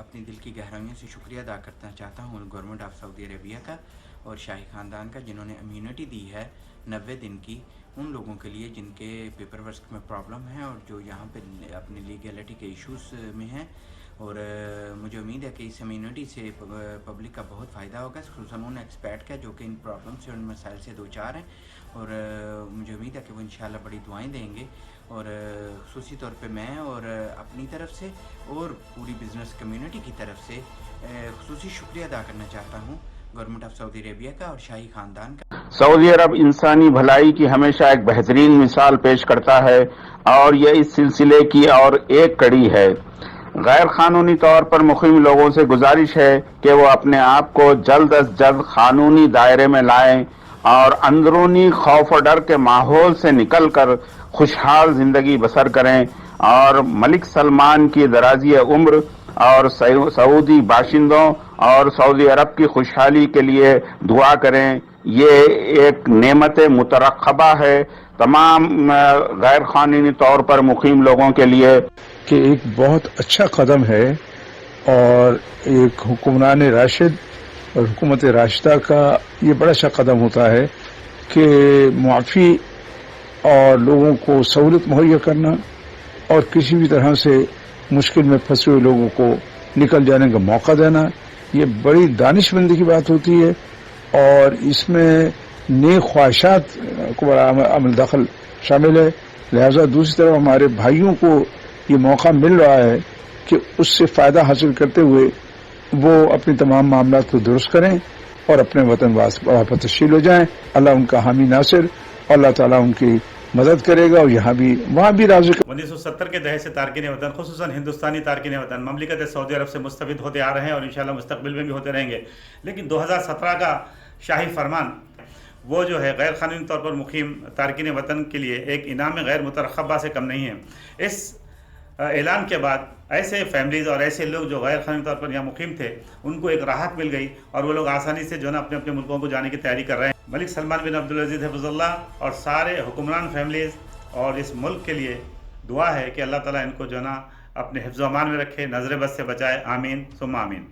اپنی دل کی گہرائیوں سے شکریہ ادا کرنا چاہتا ہوں گورنمنٹ آف سعودی عربیہ کا اور شاہی خاندان کا، جنہوں نے امیونٹی دی ہے 90 دن کی ان لوگوں کے لیے جن کے پیپر ورک میں پرابلم ہے اور جو یہاں پہ اپنی لیگیلٹی کے ایشوز میں ہیں، اور مجھے امید ہے کہ اس امیونٹی سے پبلک کا بہت فائدہ ہوگا، خصوصاً ان ایکسپیٹ کا جو کہ ان پرابلم سے ان مسائل سے دو چار ہیں، اور مجھے امید ہے کہ وہ انشاءاللہ بڑی دعائیں دیں گے، اور خصوصی طور پہ میں اور اپنی طرف سے اور پوری بزنس کمیونٹی کی طرف سے خصوصی شکریہ ادا کرنا چاہتا ہوں گورنمنٹ آف سعودی عربیہ کا اور شاہی خاندان کا۔ سعودی عرب انسانی بھلائی کی ہمیشہ ایک بہترین مثال پیش کرتا ہے اور یہ اس سلسلے کی اور ایک کڑی ہے۔ غیر قانونی طور پر مقیم لوگوں سے گزارش ہے کہ وہ اپنے آپ کو جلد از جلد قانونی دائرے میں لائیں اور اندرونی خوف و ڈر کے ماحول سے نکل کر خوشحال زندگی بسر کریں اور ملک سلمان کی درازی عمر اور سعودی باشندوں اور سعودی عرب کی خوشحالی کے لیے دعا کریں۔ یہ ایک نعمت مترقبہ ہے تمام غیر قانونی طور پر مقیم لوگوں کے لیے کہ ایک بہت اچھا قدم ہے، اور ایک حکمران راشد اور حکومت راشدہ کا یہ بڑا اچھا قدم ہوتا ہے کہ معافی اور لوگوں کو سہولت مہیا کرنا اور کسی بھی طرح سے مشکل میں پھنسے ہوئے لوگوں کو نکل جانے کا موقع دینا، یہ بڑی دانش مندی کی بات ہوتی ہے، اور اس میں نیک خواہشات کو بڑا عمل دخل شامل ہے۔ لہذا دوسری طرف ہمارے بھائیوں کو یہ موقع مل رہا ہے کہ اس سے فائدہ حاصل کرتے ہوئے وہ اپنی تمام معاملات کو درست کریں اور اپنے وطن واپس تشکیل ہو جائیں۔ اللہ ان کا حامی ناصر، اور اللہ تعالیٰ ان کی مدد کرے گا، اور یہاں بھی وہاں بھی راضی۔ 1970 کے دہے سے تارکین وطن، خصوصاً ہندوستانی تارکین وطن مملکت سعودی عرب سے مستفید ہوتے آ رہے ہیں اور انشاءاللہ مستقبل میں بھی ہوتے رہیں گے، لیکن 2017 کا شاہی فرمان وہ جو ہے غیر قانونی طور پر مقیم تارکین وطن کے لیے ایک انعام غیر مترقبہ سے کم نہیں ہے۔ اس اعلان کے بعد ایسے فیملیز اور ایسے لوگ جو غیر قانونی طور پر یہاں مقیم تھے ان کو ایک راحت مل گئی، اور وہ لوگ آسانی سے جو ہے نا اپنے اپنے ملکوں کو جانے کی تیاری کر رہے ہیں۔ ملک سلمان بن عبدالعزیز حفظ اللہ اور سارے حکمران فیملیز اور اس ملک کے لیے دعا ہے کہ اللہ تعالیٰ ان کو جو ہے نا اپنے حفظ و امان میں رکھے، نظر بد سے بچائے، آمین ثم آمین۔